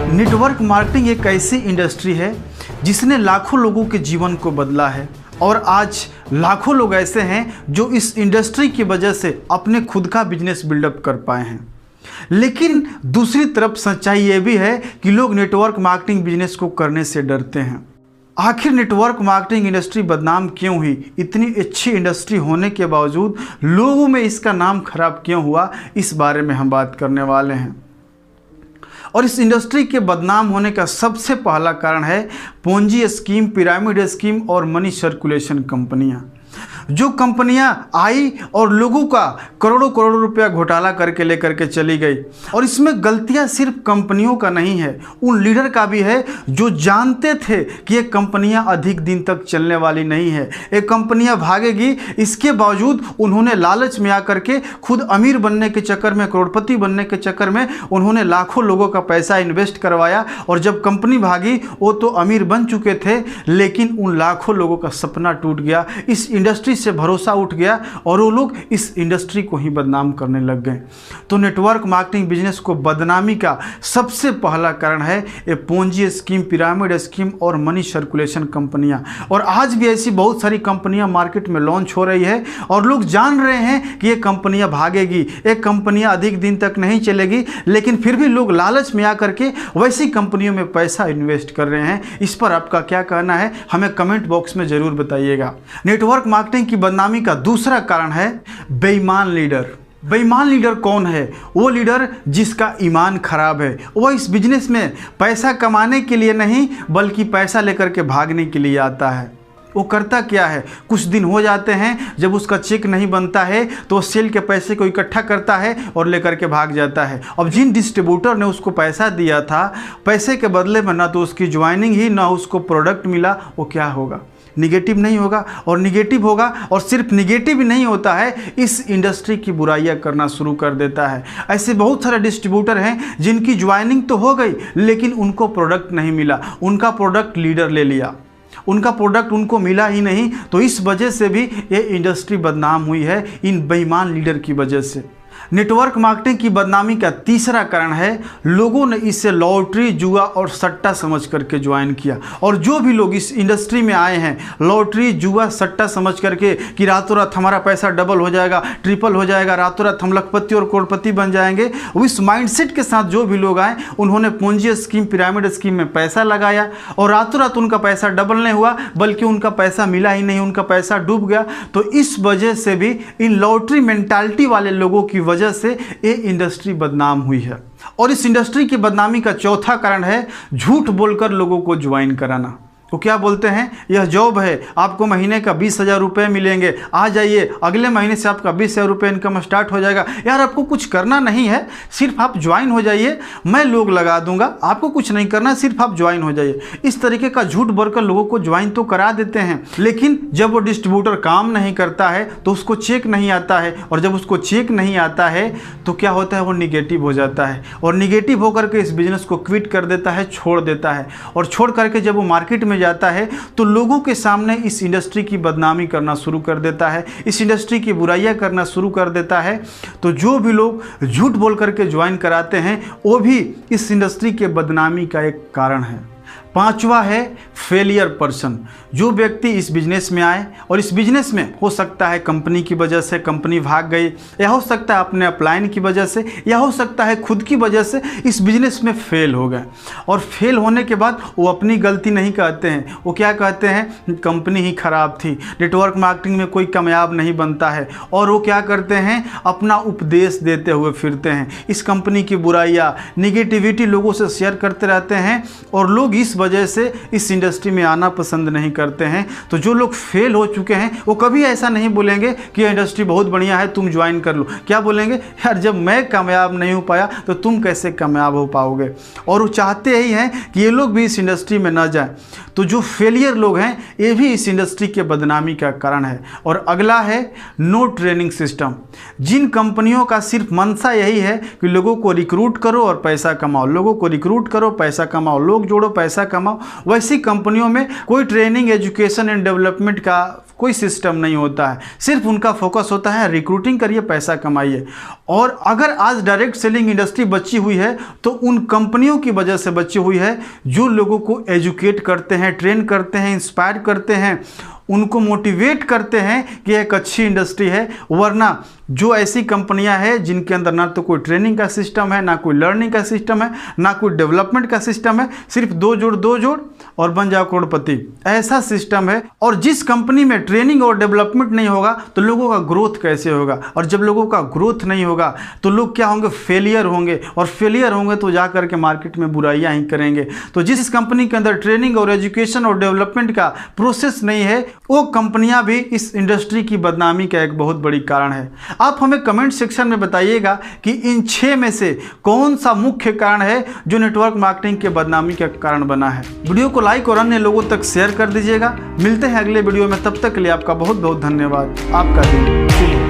Network marketing एक ऐसी industry है जिसने लाखों लोगों के जीवन को बदला है और आज लाखों लोग ऐसे हैं जो इस इंडस्ट्री की वजह से अपने खुद का बिजनेस बिल्डअप कर पाए हैं। लेकिन दूसरी तरफ सच्चाई ये भी है कि लोग नेटवर्क मार्केटिंग बिजनेस को करने से डरते हैं। आखिर नेटवर्क मार्केटिंग इंडस्ट्री बदनाम क्यों हुई? इतनी अच्छी इंडस्ट्री होने के बावजूद लोगों में इसका नाम खराब क्यों हुआ? इस बारे में हम बात करने वाले हैं। और इस इंडस्ट्री के बदनाम होने का सबसे पहला कारण है पोंजी स्कीम, पिरामिड स्कीम और मनी सर्कुलेशन कंपनियां। जो कंपनियां आई और लोगों का करोड़ों करोड़ों रुपया घोटाला करके लेकर के चली गई। और इसमें गलतियां सिर्फ कंपनियों का नहीं है, उन लीडर का भी है जो जानते थे कि ये कंपनियां अधिक दिन तक चलने वाली नहीं है, ये कंपनियां भागेगी। इसके बावजूद उन्होंने लालच में आकर के खुद अमीर बनने के चक्कर में, करोड़पति बनने के चक्कर में उन्होंने लाखों लोगों का पैसा इन्वेस्ट करवाया। और जब कंपनी भागी वो तो अमीर बन चुके थे, लेकिन उन लाखों लोगों का सपना टूट गया, इस इंडस्ट्री से भरोसा उठ गया और वो लोग इस इंडस्ट्री को ही बदनाम करने लग गए। तो नेटवर्क मार्केटिंग बिजनेस को बदनामी का सबसे पहला कारण है ये पोंजी स्कीम, पिरामिड स्कीम और मनी सर्कुलेशन कंपनियां। और आज भी ऐसी बहुत सारी कंपनियां मार्केट में लॉन्च हो रही है और लोग जान रहे हैं कि ये कंपनियां भागेगी, ये कंपनियां अधिक दिन तक नहीं चलेगी, लेकिन फिर भी लोग लालच में आकर के वैसी कंपनियों में पैसा इन्वेस्ट कर रहे हैं। इस पर आपका क्या कहना है हमें कमेंट बॉक्स में जरूर बताइएगा। नेटवर्क मार्केटिंग की बदनामी का दूसरा कारण है बेईमान लीडर। बेईमान लीडर कौन है? वो लीडर जिसका ईमान खराब है। वो इस बिजनेस में पैसा कमाने के लिए नहीं बल्कि पैसा लेकर के भागने के लिए आता है। वो करता क्या है, कुछ दिन हो जाते हैं, जब उसका चेक नहीं बनता है तो वो सेल के पैसे को इकट्ठा करता है और लेकर के भाग जाता है। अब जिन डिस्ट्रीब्यूटर ने उसको पैसा दिया था, पैसे के बदले में ना तो उसकी ज्वाइनिंग ही ना उसको प्रोडक्ट मिला, वो क्या होगा? निगेटिव नहीं होगा। और निगेटिव होगा, और सिर्फ निगेटिव ही नहीं होता है, इस इंडस्ट्री की बुराइयां करना शुरू कर देता है। ऐसे बहुत सारे डिस्ट्रीब्यूटर हैं जिनकी ज्वाइनिंग तो हो गई लेकिन उनको प्रोडक्ट नहीं मिला, उनका प्रोडक्ट लीडर ले लिया, उनका प्रोडक्ट उनको मिला ही नहीं। तो इस वजह से भी ये इंडस्ट्री बदनाम हुई है, इन बेईमान लीडर की वजह से। नेटवर्क मार्केटिंग की बदनामी का तीसरा कारण है लोगों ने इसे लॉटरी, जुआ और सट्टा समझ करके ज्वाइन किया। और जो भी लोग इस इंडस्ट्री में आए हैं लॉटरी, जुआ, सट्टा समझ करके कि रातों रात हमारा पैसा डबल हो जाएगा, ट्रिपल हो जाएगा, रातों रात हम लखपति और करोड़पति बन जाएंगे, इस माइंडसेट के साथ जो भी लोग आए उन्होंने पूंजी स्कीम, पिरामिड स्कीम में पैसा लगाया और रातों रात उनका पैसा डबल नहीं हुआ बल्कि उनका पैसा मिला ही नहीं, उनका पैसा डूब गया। तो इस वजह से भी इन लॉटरी मेंटालिटी वाले लोगों की वजह से ये इंडस्ट्री बदनाम हुई है। और इस इंडस्ट्री की बदनामी का चौथा कारण है झूठ बोलकर लोगों को ज्वाइन कराना। तो क्या बोलते हैं, यह जॉब है, आपको महीने का 20,000 रुपये मिलेंगे, आ जाइए, अगले महीने से आपका 20,000 रुपये इनकम स्टार्ट हो जाएगा। यार आपको कुछ करना नहीं है, सिर्फ आप ज्वाइन हो जाइए, मैं लोग लगा दूंगा, आपको कुछ नहीं करना, सिर्फ आप ज्वाइन हो जाइए। इस तरीके का झूठ बोलकर लोगों को ज्वाइन तो करा देते हैं, लेकिन जब वो डिस्ट्रीब्यूटर काम नहीं करता है तो उसको चेक नहीं आता है, और जब उसको चेक नहीं आता है तो क्या होता है, वो निगेटिव हो जाता है और निगेटिव होकर के इस बिजनेस को क्विट कर देता है, छोड़ देता है। और छोड़ करके जब वो मार्केट में जाता है तो लोगों के सामने इस इंडस्ट्री की बदनामी करना शुरू कर देता है, इस इंडस्ट्री की बुराइयां करना शुरू कर देता है। तो जो भी लोग झूठ बोल करके ज्वाइन कराते हैं वो भी इस इंडस्ट्री के बदनामी का एक कारण है। पांचवा है फेलियर पर्सन। जो व्यक्ति इस बिजनेस में आए और इस बिजनेस में हो सकता है कंपनी की वजह से कंपनी भाग गई, या हो सकता है अपने अपलाइन की वजह से, या हो सकता है खुद की वजह से इस बिजनेस में फेल हो गए। और फेल होने के बाद वो अपनी गलती नहीं कहते हैं, वो क्या कहते हैं, कंपनी ही खराब थी, नेटवर्क मार्केटिंग में कोई कामयाब नहीं बनता है। और वो क्या करते हैं, अपना उपदेश देते हुए फिरते हैं, इस कंपनी की बुराइयाँ, निगेटिविटी लोगों से शेयर करते रहते हैं और लोग इस वजह से इस इंडस्ट्री में आना पसंद नहीं करते हैं। तो जो लोग फेल हो चुके हैं वो कभी ऐसा नहीं बोलेंगे कि ये इंडस्ट्री बहुत बढ़िया है, तुम ज्वाइन कर लो। क्या बोलेंगे, यार जब मैं कामयाब नहीं हो पाया तो तुम कैसे कामयाब हो पाओगे। और वो चाहते ही हैं कि ये लोग भी इस इंडस्ट्री में ना जाएं। तो जो फेलियर लोग हैं ये भी इस इंडस्ट्री के बदनामी का कारण है। और अगला है नो ट्रेनिंग सिस्टम। जिन कंपनियों का सिर्फ मंशा यही है कि लोगों को रिक्रूट करो और पैसा कमाओ, लोगों को रिक्रूट करो, पैसा कमाओ, लोग जोड़ो, पैसा पैसा कमाओ। वैसी कंपनियों में कोई ट्रेनिंग, एजुकेशन एंड डेवलपमेंट का कोई सिस्टम नहीं होता है। सिर्फ उनका फोकस होता है रिक्रूटिंग करिए, पैसा कमाइए। और अगर आज डायरेक्ट सेलिंग इंडस्ट्री बची हुई है तो उन कंपनियों की वजह से बची हुई है जो लोगों को एजुकेट करते हैं, ट्रेन करते हैं, इंस्पायर करते हैं, उनको मोटिवेट करते हैं कि एक अच्छी इंडस्ट्री है। वरना जो ऐसी कंपनियां हैं जिनके अंदर ना तो कोई ट्रेनिंग का सिस्टम है, ना कोई लर्निंग का सिस्टम है, ना कोई डेवलपमेंट का सिस्टम है, सिर्फ दो जोड़ और बन जाओ करोड़पति, ऐसा सिस्टम है। और जिस कंपनी में ट्रेनिंग और डेवलपमेंट नहीं होगा तो लोगों का ग्रोथ कैसे होगा? और जब लोगों का ग्रोथ नहीं होगा तो लोग क्या होंगे? फेलियर होंगे। और फेलियर होंगे तो जा करके मार्केट में बुराइयां ही करेंगे। तो जिस कंपनी के अंदर ट्रेनिंग और एजुकेशन और डेवलपमेंट का प्रोसेस नहीं है, वो कंपनियां भी इस इंडस्ट्री की बदनामी का एक बहुत बड़ी कारण है। आप हमें कमेंट सेक्शन में बताइएगा कि इन 6 में से कौन सा मुख्य कारण है जो नेटवर्क मार्केटिंग के बदनामी का कारण बना है। वीडियो को लाइक और अन्य लोगों तक शेयर कर दीजिएगा। मिलते हैं अगले वीडियो में, तब तक के लिए आपका बहुत बहुत धन्यवाद। आपका दिन शुभ हो।